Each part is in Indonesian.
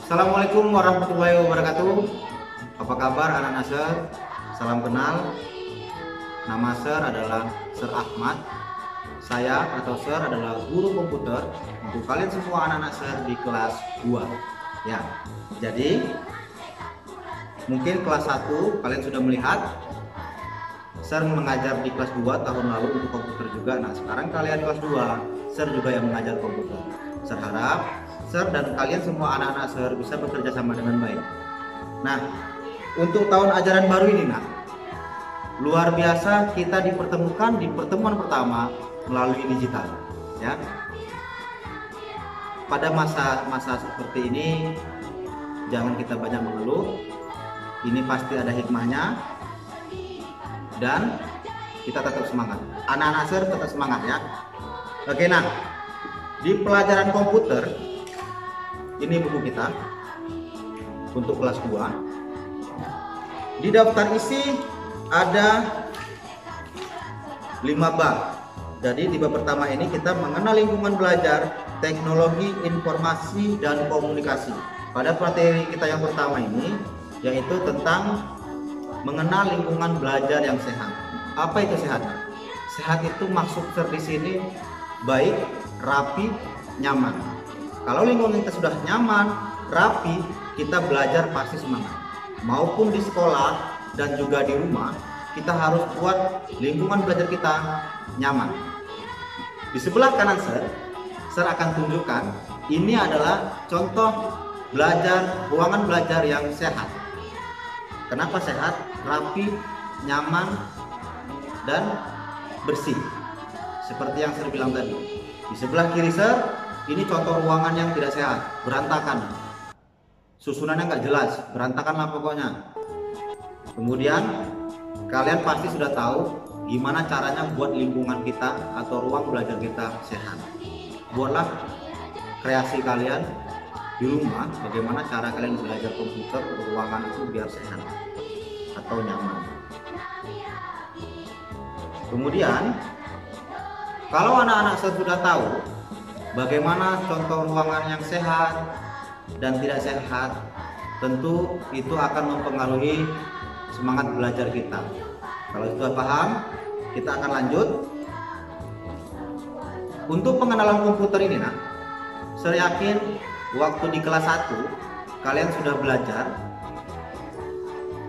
Assalamualaikum warahmatullahi wabarakatuh. Apa kabar anak-anak Sir? Salam kenal. Nama Sir adalah Sir Ahmad. Saya atau Sir adalah guru komputer untuk kalian semua anak-anak Sir di kelas 2. Ya. Jadi mungkin kelas 1 kalian sudah melihat Sir mengajar di kelas 2 tahun lalu untuk komputer juga. Nah, sekarang kalian kelas 2, Sir juga yang mengajar komputer. Sir harap Sir dan kalian semua anak-anak Sir bisa bekerja sama dengan baik. Nah, untuk tahun ajaran baru ini, luar biasa kita dipertemukan di pertemuan pertama melalui digital, ya. Pada masa-masa seperti ini, jangan kita banyak mengeluh. Ini pasti ada hikmahnya, dan kita tetap semangat. Anak-anak Sir tetap semangat, ya. Oke, nah, di pelajaran komputer, ini buku kita untuk kelas 2. Di daftar isi ada 5 bab. Jadi di bab pertama ini kita mengenal lingkungan belajar, teknologi, informasi, dan komunikasi. Pada materi kita yang pertama ini yaitu tentang mengenal lingkungan belajar yang sehat. Apa itu sehat? Sehat itu maksud di sini baik, rapi, nyaman. Kalau lingkungan kita sudah nyaman, rapi, kita belajar pasti semangat. Maupun di sekolah dan juga di rumah, kita harus buat lingkungan belajar kita nyaman. Di sebelah kanan Sir akan tunjukkan ini adalah contoh ruangan belajar yang sehat. Kenapa sehat? Rapi, nyaman, dan bersih. Seperti yang Sir bilang tadi. Di sebelah kiri Sir, ini contoh ruangan yang tidak sehat, berantakan. Susunannya nggak jelas, berantakan lah pokoknya. Kemudian kalian pasti sudah tahu gimana caranya buat lingkungan kita atau ruang belajar kita sehat. Buatlah kreasi kalian di rumah, bagaimana cara kalian belajar komputer ruangan itu biar sehat atau nyaman. Kemudian kalau anak-anak sudah tahu bagaimana contoh ruangan yang sehat dan tidak sehat, tentu itu akan mempengaruhi semangat belajar kita. Kalau sudah paham, kita akan lanjut. Untuk pengenalan komputer ini, saya yakin waktu di kelas 1 kalian sudah belajar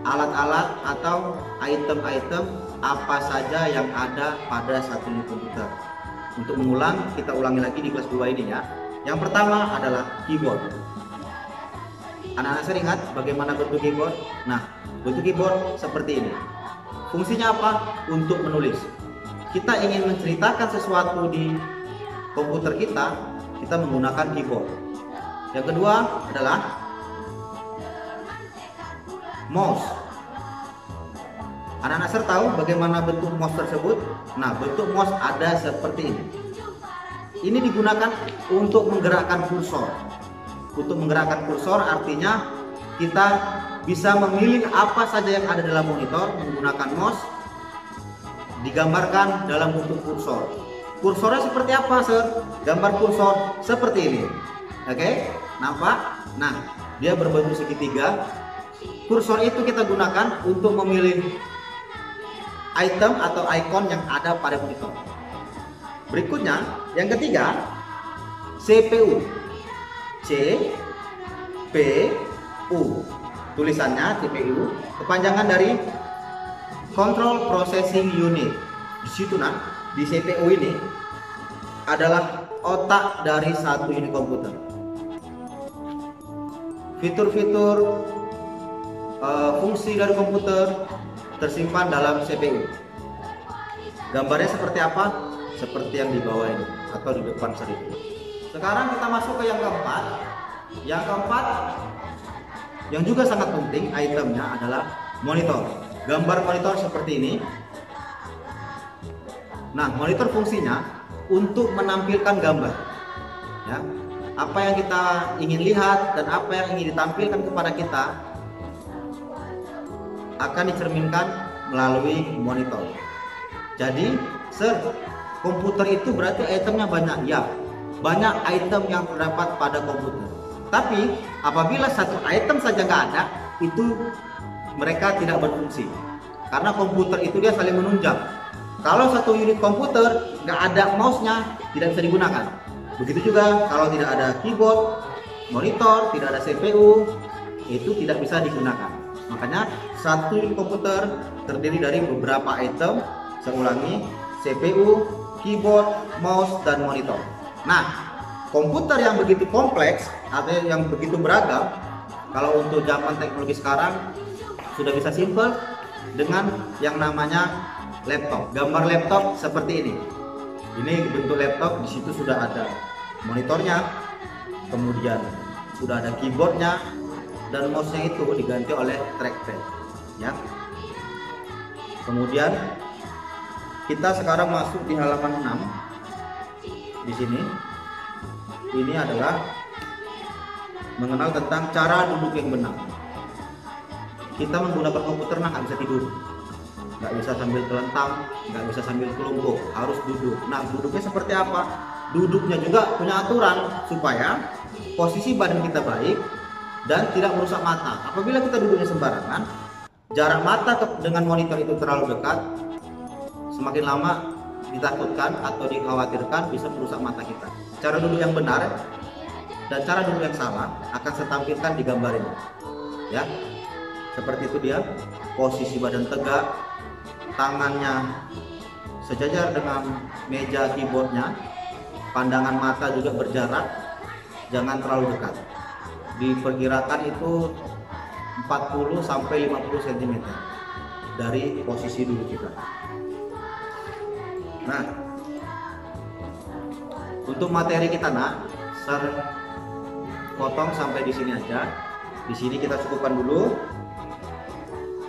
alat-alat atau item-item apa saja yang ada pada satu unit komputer. Untuk mengulang, kita ulangi lagi di kelas 2 ini, ya. Yang pertama adalah keyboard. Anak-anak Sir ingat bagaimana bentuk keyboard? Nah, bentuk keyboard seperti ini. Fungsinya apa? Untuk menulis. Kita ingin menceritakan sesuatu di komputer kita menggunakan keyboard. Yang kedua adalah mouse. Anak-anak Sir tahu bagaimana bentuk mouse tersebut? Nah, bentuk mouse ada seperti ini. Ini digunakan untuk menggerakkan kursor. Untuk menggerakkan kursor artinya kita bisa memilih apa saja yang ada dalam monitor menggunakan mouse, digambarkan dalam bentuk kursor. Kursornya seperti apa, Sir? Gambar kursor seperti ini. Oke, nampak? Nah, dia berbentuk segitiga. Kursor itu kita gunakan untuk memilih item atau icon yang ada pada monitor. Berikutnya, yang ketiga, CPU. CPU. Tulisannya CPU, kepanjangan dari Control Processing Unit. Di situ di CPU ini adalah otak dari satu unit komputer. Fitur-fitur fungsi dari komputer tersimpan dalam CPU. Gambarnya seperti apa? Seperti yang di bawah ini atau di depan Sir itu. Sekarang kita masuk ke yang keempat. Yang keempat yang juga sangat penting itemnya adalah monitor. Gambar monitor seperti ini. Nah, monitor fungsinya untuk menampilkan gambar. Ya. Apa yang kita ingin lihat dan apa yang ingin ditampilkan kepada kita akan dicerminkan melalui monitor. Jadi, Sir, komputer itu berarti itemnya banyak, ya. Banyak item yang terdapat pada komputer. Tapi apabila satu item saja nggak ada, itu mereka tidak berfungsi. Karena komputer itu dia saling menunjang. Kalau satu unit komputer nggak ada mouse-nya, tidak bisa digunakan. Begitu juga kalau tidak ada keyboard, monitor, tidak ada CPU, itu tidak bisa digunakan. Makanya satu unit komputer terdiri dari beberapa item. Saya ulangi, CPU, keyboard, mouse, dan monitor. Nah, komputer yang begitu kompleks atau yang begitu beragam, kalau untuk zaman teknologi sekarang sudah bisa simple dengan yang namanya laptop. Gambar laptop seperti ini. Ini bentuk laptop, di situ sudah ada monitornya, kemudian sudah ada keyboardnya, dan mouse-nya itu diganti oleh trackpad, ya. Kemudian kita sekarang masuk di halaman 6. Di sini ini adalah mengenal tentang cara duduk yang benar. Kita menggunakan komputer nggak bisa tidur, nggak bisa sambil telentang, nggak bisa sambil kelungkup, harus duduk. Nah, duduknya seperti apa? Duduknya juga punya aturan supaya posisi badan kita baik dan tidak merusak mata. Apabila kita duduknya sembarangan, jarak mata dengan monitor itu terlalu dekat, semakin lama ditakutkan atau dikhawatirkan bisa merusak mata kita. Cara duduk yang benar dan cara duduk yang salah akan saya tampilkan di gambar ini, ya. Seperti itu dia, posisi badan tegak, tangannya sejajar dengan meja keyboardnya, pandangan mata juga berjarak, jangan terlalu dekat. Diperkirakan itu 40 sampai 50 cm dari posisi duduk kita. Nah, untuk materi kita saya potong sampai di sini aja. Di sini kita cukupkan dulu.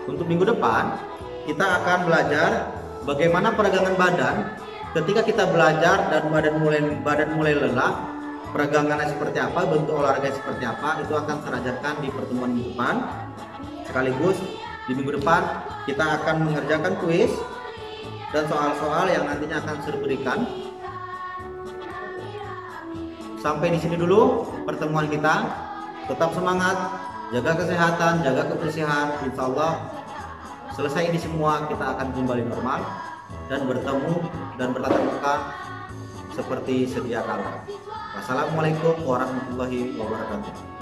Untuk minggu depan kita akan belajar bagaimana peregangan badan ketika kita belajar dan badan mulai lelah. Peregangannya seperti apa, bentuk olahraga seperti apa, itu akan saya ajarkan di pertemuan minggu depan. Sekaligus di minggu depan kita akan mengerjakan kuis dan soal-soal yang nantinya akan saya berikan. Sampai di sini dulu pertemuan kita. Tetap semangat, jaga kesehatan, jaga kebersihan. Insya Allah selesai ini semua kita akan kembali normal dan bertemu dan bertatap muka seperti sedia kala. Wassalamualaikum warahmatullahi wabarakatuh.